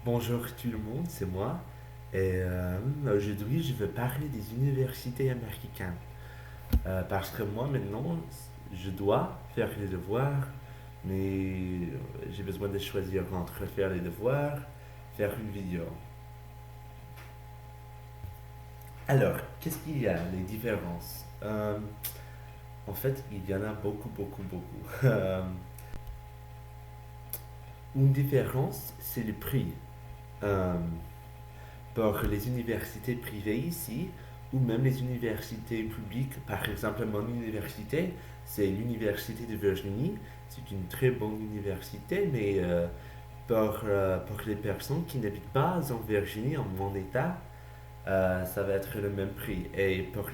Bonjour tout le monde, c'est moi. Aujourd'hui, je veux parler des universités américaines. Parce que moi, maintenant, je dois faire les devoirs, mais j'ai besoin de choisir entre faire les devoirs, faire une vidéo. Alors, qu'est-ce qu'il y a, les différences? En fait, il y en a beaucoup, beaucoup, beaucoup. Une différence, c'est le prix. Euh, pour les universités privées ici, ou même les universités publiques. Par exemple, mon université, c'est l'Université de Virginie. C'est une très bonne université, mais pour les personnes qui n'habitent pas en Virginie, en mon état, ça va être le même prix. Et pour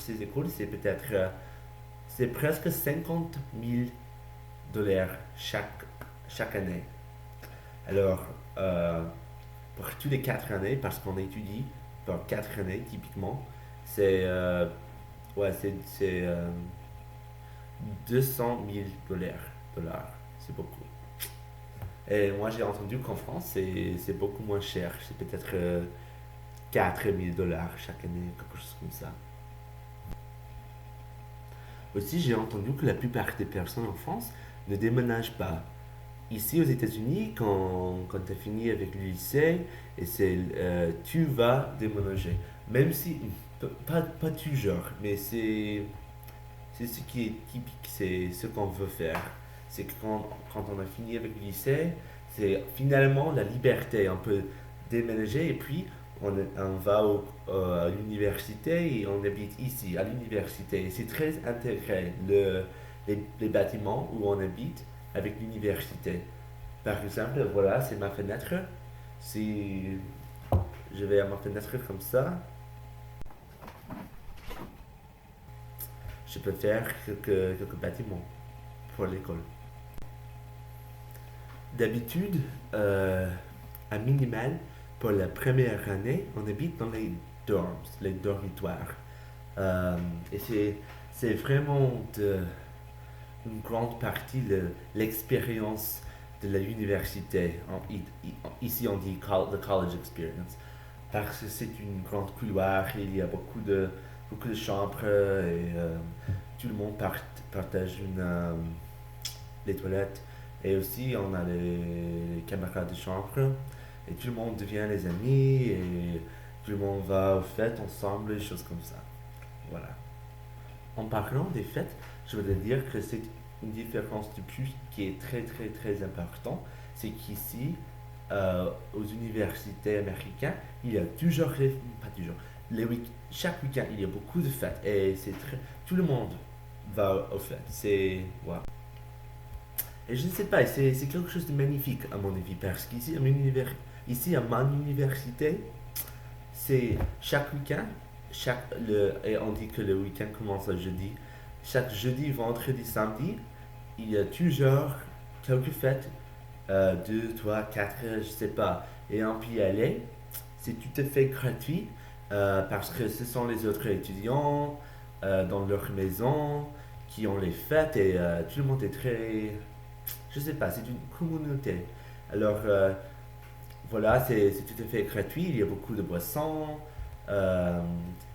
ces écoles, c'est presque 50 000 $ chaque année. Alors, pour tous les 4 années, parce qu'on étudie pour 4 années typiquement, c'est ouais, c'est 200 000 dollars. C'est beaucoup. Et moi, j'ai entendu qu'en France, c'est beaucoup moins cher. C'est peut-être 4 000 $ chaque année, quelque chose comme ça. Aussi, j'ai entendu que la plupart des personnes en France ne déménagent pas. Ici aux États-Unis, quand tu as fini avec le lycée, tu vas déménager. Même si, pas toujours, mais c'est ce qui est typique, c'est ce qu'on veut faire. C'est que quand on a fini avec le lycée, c'est finalement la liberté. On peut déménager et puis on va à l'université et on habite ici, à l'université. Et c'est très intégré, les bâtiments où on habite avec l'université. Par exemple, voilà, c'est ma fenêtre. Si je vais à ma fenêtre comme ça, je peux faire quelques bâtiments pour l'école. D'habitude, à minimal, pour la première année, on habite dans les dorms, les dormitoires. Euh, et c'est vraiment une grande partie de l'expérience de l'université. Ici, on dit the college experience. Parce que c'est une grande couloir, et il y a beaucoup de chambres et tout le monde partage les toilettes. Et aussi, on a les camarades de chambre et tout le monde devient les amis et tout le monde va aux fêtes ensemble, des choses comme ça. Voilà. En parlant des fêtes, je voudrais dire que c'est une différence de plus qui est très très très importante. C'est qu'ici, aux universités américaines, il y a toujours, pas toujours, chaque week-end, il y a beaucoup de fêtes et tout le monde va aux fêtes. Ouais. Et je ne sais pas, c'est quelque chose de magnifique à mon avis parce qu'ici, ici à mon université, c'est chaque week-end, et on dit que le week-end commence le jeudi. Chaque jeudi, vendredi, samedi, il y a toujours quelques fêtes, 2, 3, 4, je sais pas. Et on peut y aller, c'est tout à fait gratuit parce que ce sont les autres étudiants dans leur maison qui ont les fêtes et tout le monde est très. Je sais pas, c'est une communauté. Alors, voilà, c'est tout à fait gratuit. Il y a beaucoup de boissons, euh,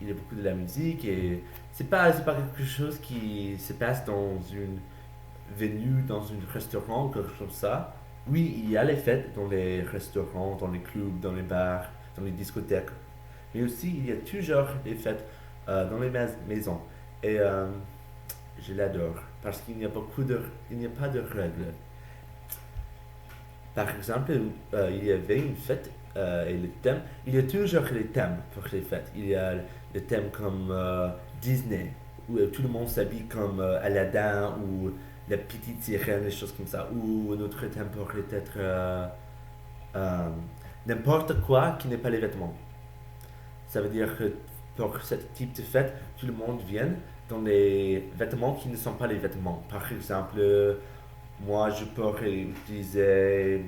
il y a beaucoup de la musique et c'est pas quelque chose qui se passe dans une venue, dans un restaurant ou quelque chose comme ça. Oui, il y a les fêtes dans les restaurants, dans les clubs, dans les bars, dans les discothèques. Mais aussi, il y a toujours des fêtes dans les maisons. Et je l'adore parce il n'y a pas de règles. Par exemple, il y avait une fête et le thème, il y a toujours les thèmes pour les fêtes. Il y a le thème comme Disney, où tout le monde s'habille comme Aladdin ou la petite sirène, des choses comme ça. Ou un autre thème pourrait être euh, n'importe quoi qui n'est pas les vêtements. Ça veut dire que pour ce type de fête, tout le monde vient dans les vêtements qui ne sont pas les vêtements. Par exemple, moi je pourrais utiliser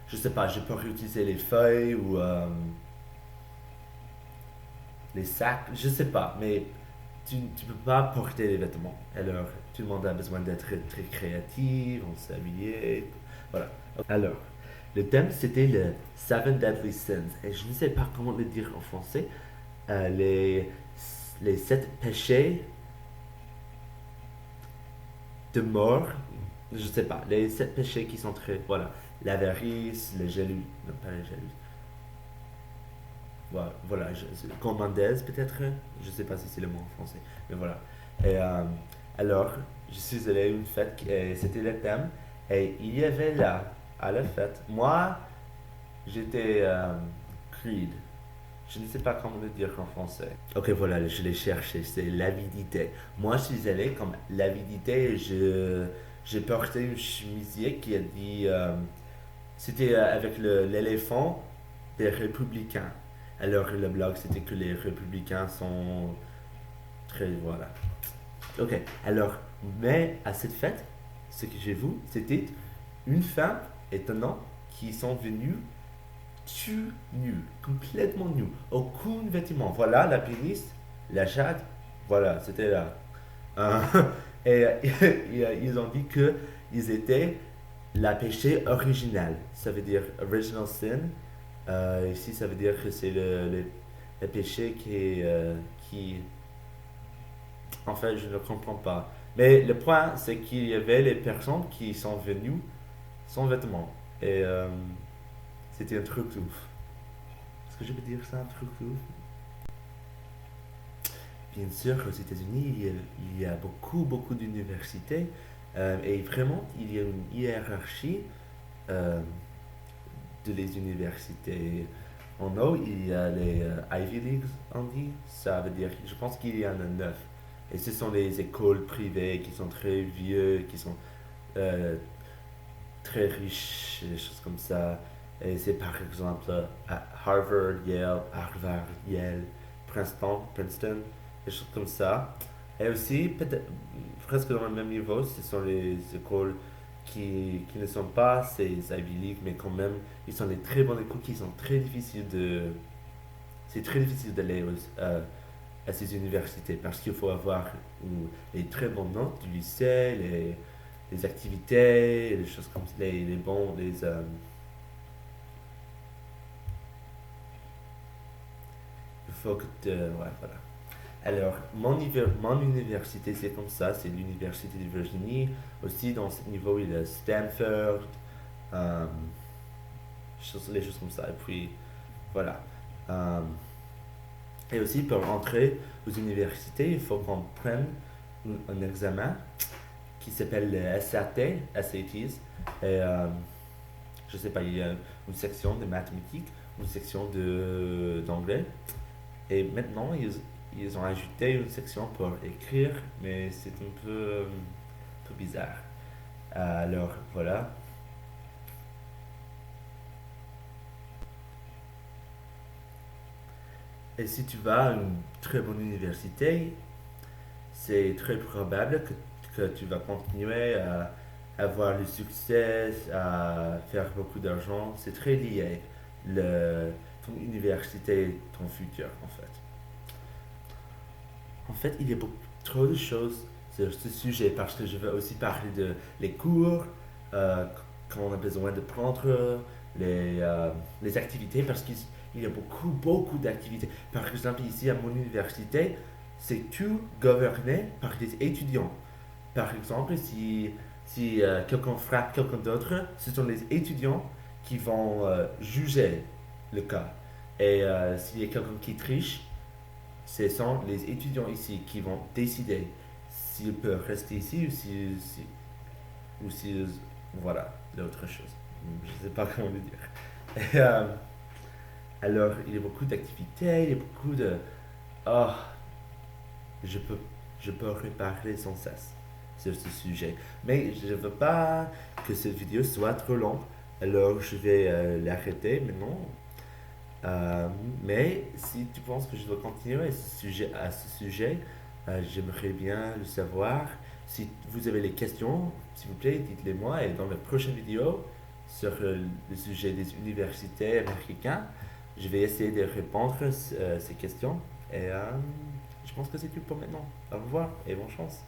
je sais pas, je peux réutiliser les feuilles ou les sacs, je sais pas, mais tu peux pas porter les vêtements. Alors, tout le monde a besoin d'être très créatif, on s'habiller, voilà. Alors, Le thème, c'était le Seven Deadly Sins. Et je ne sais pas comment le dire en français. Euh, les, les sept péchés de mort. Je ne sais pas. Les sept péchés qui sont très. Voilà. L'avarice, le jaloux. Non, pas la jaloux. Voilà. Gourmandaise, peut-être. Je ne sais pas si c'est le mot en français. Mais voilà. Et alors, je suis allé à une fête. Et c'était le thème. Et il y avait là, à la fête. Moi, j'étais Creed. Je ne sais pas comment le dire en français. Ok, voilà, je l'ai cherché. C'est l'avidité. Moi, je suis allé comme l'avidité. J'ai porté une chemisier qui a dit. C'était avec l'éléphant des républicains. Alors, le blog, c'était que les républicains sont très. Voilà. Ok, alors, mais à cette fête, ce que j'ai vu, c'était une femme étonnante qui sont venues tu nu, complètement nu, aucun vêtement. Voilà la pénis, la chatte, voilà, c'était là. Euh, et ils ont dit que ils étaient la péché original. Ça veut dire original sin. Ici, ça veut dire que c'est le péché qui. En fait, je ne comprends pas. Mais le point, c'est qu'il y avait les personnes qui sont venues sans vêtements. Et c'était un truc ouf. Est-ce que je peux dire ça, un truc ouf? Bien sûr, aux États-Unis, il y a beaucoup, beaucoup d'universités et vraiment, il y a une hiérarchie euh, de les universités. En haut, il y a les Ivy Leagues, on dit. Ça veut dire, je pense qu'il y en a neuf. Et ce sont les écoles privées qui sont très vieux, qui sont euh, très riches, des choses comme ça. Et c'est par exemple à Harvard, Yale, Princeton, des choses comme ça. Et aussi, peut-être, presque dans le même niveau, ce sont les écoles qui ne sont pas ces Ivy League, mais quand même, ils sont des très bonnes écoles qui sont très difficiles de. C'est très difficile d'aller à ces universités parce qu'il faut avoir les très bonnes notes du lycée, les activités, les choses comme ça, les bons, il faut que ouais, voilà. Alors, mon université, c'est comme ça, c'est l'Université de Virginie. Aussi, dans ce niveau, il y a Stanford, euh, les choses comme ça. Et puis, voilà. Euh, et aussi, pour entrer aux universités, il faut qu'on prenne un examen qui s'appelle le SATs. Et je sais pas, il y a une section de mathématiques, une section d'anglais. Et maintenant, ils ont ajouté une section pour écrire, mais c'est un peu bizarre. Alors, voilà. Et si tu vas à une très bonne université, c'est très probable que tu vas continuer à avoir le succès, à faire beaucoup d'argent. C'est très lié, ton université, ton futur, en fait. En fait, il y a beaucoup trop de choses sur ce sujet parce que je veux aussi parler de les cours, euh, quand on a besoin de prendre les activités parce qu'il y a beaucoup, beaucoup d'activités. Par exemple, ici à mon université, c'est tout gouverné par des étudiants. Par exemple, si quelqu'un frappe quelqu'un d'autre, ce sont les étudiants qui vont juger le cas. Et s'il y a quelqu'un qui triche, ce sont les étudiants ici qui vont décider s'ils peuvent rester ici ou s'ils. Voilà, l'autre chose. Je ne sais pas comment le dire. Et, alors, il y a beaucoup d'activités, il y a beaucoup de. Oh, je peux, je peux reparler sans cesse sur ce sujet. Mais je ne veux pas que cette vidéo soit trop longue, alors je vais l'arrêter maintenant. Euh, mais si tu penses que je dois continuer à ce sujet, j'aimerais bien le savoir. Si vous avez des questions, s'il vous plaît, dites-les moi. Et dans la prochaine vidéo sur le sujet des universités américaines, je vais essayer de répondre à ces questions. Et je pense que c'est tout pour maintenant. Au revoir et bonne chance.